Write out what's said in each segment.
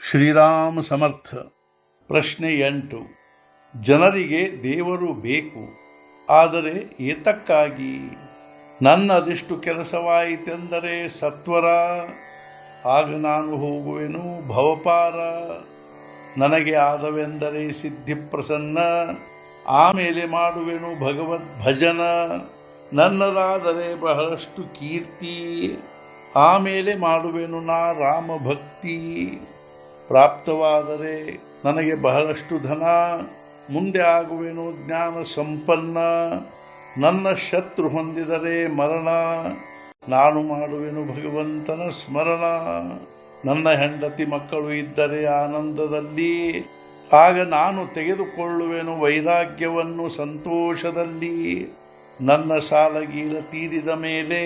ಶ್ರೀರಾಮ ಸಮರ್ಥ. ಪ್ರಶ್ನೆ 8. ಜನರಿಗೆ ದೇವರು ಬೇಕು, ಆದರೆ ಏತಕ್ಕಾಗಿ? ನನ್ನದೆಷ್ಟು ಕೆಲಸವಾಯಿತೆಂದರೆ ಸತ್ವರ, ಆಗ ನಾನು ಹೋಗುವೆನು ಭವಪಾರ. ನನಗೆ ಆದವೆಂದರೆ ಸಿದ್ಧಿ ಪ್ರಸನ್ನ, ಆಮೇಲೆ ಮಾಡುವೆನು ಭಗವದ್ ಭಜನ. ನನ್ನದಾದರೆ ಬಹಳಷ್ಟು ಕೀರ್ತಿ, ಆಮೇಲೆ ಮಾಡುವೆನು ನಾ ರಾಮ ಭಕ್ತಿ. ಪ್ರಾಪ್ತವಾದರೆ ನನಗೆ ಬಹಳಷ್ಟು ಧನ, ಮುಂದೆ ಆಗುವೆನು ಜ್ಞಾನ ಸಂಪನ್ನ. ನನ್ನ ಶತ್ರು ಹೊಂದಿದರೆ ಮರಣ, ನಾನು ಮಾಡುವೆನು ಭಗವಂತನ ಸ್ಮರಣ. ನನ್ನ ಹೆಂಡತಿ ಮಕ್ಕಳು ಇದ್ದರೆ ಆನಂದದಲ್ಲಿ, ಆಗ ನಾನು ತೆಗೆದುಕೊಳ್ಳುವೆನು ವೈರಾಗ್ಯವನ್ನು ಸಂತೋಷದಲ್ಲಿ. ನನ್ನ ಸಾಲಗೀಲ ತೀರಿದ ಮೇಲೆ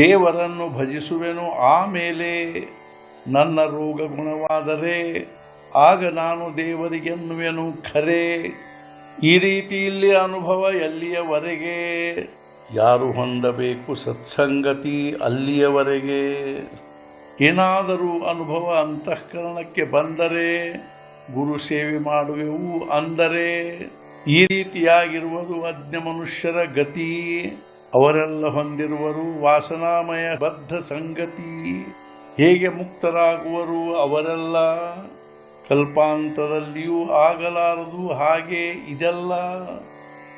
ದೇವರನ್ನು ಭಜಿಸುವೆನು ಆಮೇಲೆ. ನನ್ನ ರೋಗ ಗುಣವಾದರೆ ಆಗ ನಾನು ದೇವರಿಗೆನ್ನುವೆನು ಖರೆ. ಈ ರೀತಿ ಇಲ್ಲಿ ಅನುಭವ ಎಲ್ಲಿಯವರೆಗೆ? ಯಾರು ಹೊಂದಬೇಕು ಸತ್ಸಂಗತಿ ಅಲ್ಲಿಯವರೆಗೆ. ಏನಾದರೂ ಅನುಭವ ಅಂತಃಕರಣಕ್ಕೆ ಬಂದರೆ ಗುರು ಸೇವೆ ಮಾಡುವೆವು ಅಂದರೆ. ಈ ರೀತಿಯಾಗಿರುವುದು ಅಜ್ಞ ಮನುಷ್ಯರ ಗತಿ. ಅವರೆಲ್ಲ ಹೊಂದಿರುವರು ವಾಸನಾಮಯ ಬದ್ಧ ಸಂಗತಿ. ಹೇಗೆ ಮುಕ್ತರಾಗುವರು ಅವರೆಲ್ಲ? ಕಲ್ಪಾಂತರಲ್ಲಿಯೂ ಆಗಲಾರದು ಹಾಗೆ ಇದೆಲ್ಲ.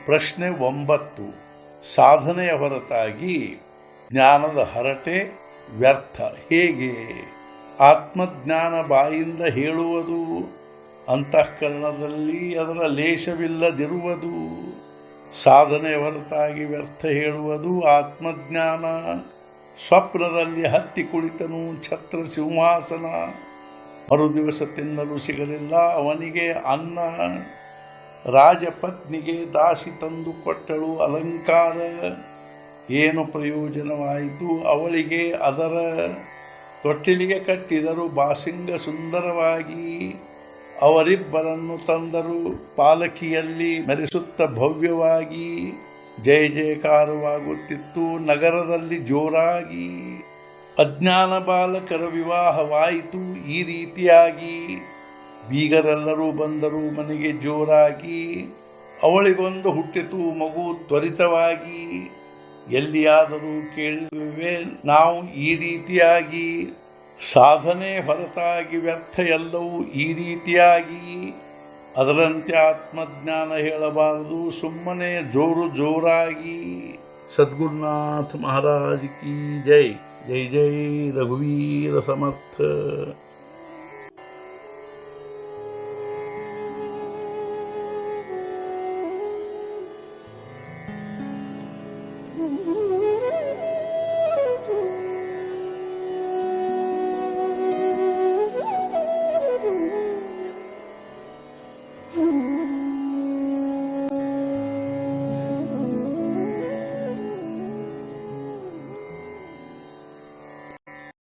ಪ್ರಶ್ನೆ 9. ಸಾಧನೆಯ ಹೊರತಾಗಿ ಜ್ಞಾನದ ಹರಟೆ ವ್ಯರ್ಥ ಹೇಗೆ? ಆತ್ಮಜ್ಞಾನ ಬಾಯಿಂದ ಹೇಳುವುದು, ಅಂತಃಕರಣದಲ್ಲಿ ಅದರ ಲೇಷವಿಲ್ಲದಿರುವುದು. ಸಾಧನೆಯ ಹೊರತಾಗಿ ವ್ಯರ್ಥ ಹೇಳುವುದು ಆತ್ಮಜ್ಞಾನ. ಸ್ವಪ್ನದಲ್ಲಿ ಹತ್ತಿ ಕುಳಿತನು ಛತ್ರ ಸಿಂಹಾಸನ, ಮರುದಿವಸ ತಿನ್ನಲು ಸಿಗಲಿಲ್ಲ ಅವನಿಗೆ ಅನ್ನ. ರಾಜಪತ್ನಿಗೆ ದಾಸಿ ತಂದು ಕೊಟ್ಟಳು ಅಲಂಕಾರ, ಏನು ಪ್ರಯೋಜನವಾಯಿತು ಅವಳಿಗೆ ಅದರ? ತೊಟ್ಟಿಲಿಗೆ ಕಟ್ಟಿದರು ಬಾಸಿಂಗ ಸುಂದರವಾಗಿ, ಅವರಿಬ್ಬರನ್ನು ತಂದರು ಪಾಲಕಿಯಲ್ಲಿ ಮೆರೆಸುತ್ತ ಭವ್ಯವಾಗಿ. ಜಯ ಜಯಕಾರವಾಗುತ್ತಿತ್ತು ನಗರದಲ್ಲಿ ಜೋರಾಗಿ. ಅಜ್ಞಾನ ಬಾಲಕರ ವಿವಾಹವಾಯಿತು ಈ ರೀತಿಯಾಗಿ. ಬೀಗರೆಲ್ಲರೂ ಬಂದರು ಮನೆಗೆ ಜೋರಾಗಿ, ಅವಳಿಗೊಂದು ಹುಟ್ಟಿತು ಮಗು ತ್ವರಿತವಾಗಿ. ಎಲ್ಲಿಯಾದರೂ ಕೇಳುವೆ ನಾವು ಈ ರೀತಿಯಾಗಿ. ಸಾಧನೆ ಹೊರತಾಗಿ ವ್ಯರ್ಥ ಎಲ್ಲವೂ ಈ ರೀತಿಯಾಗಿ. ಅದರಂತೆ ಆತ್ಮಜ್ಞಾನ ಹೇಳಬಾರದು ಸುಮ್ಮನೆ ಜೋರಾಗಿ. ಸದ್ಗುರುನಾಥ ಮಹಾರಾಜ್ ಕಿ ಜೈ. ಜೈ ಜೈ ರಘುವೀರ ಸಮರ್ಥ.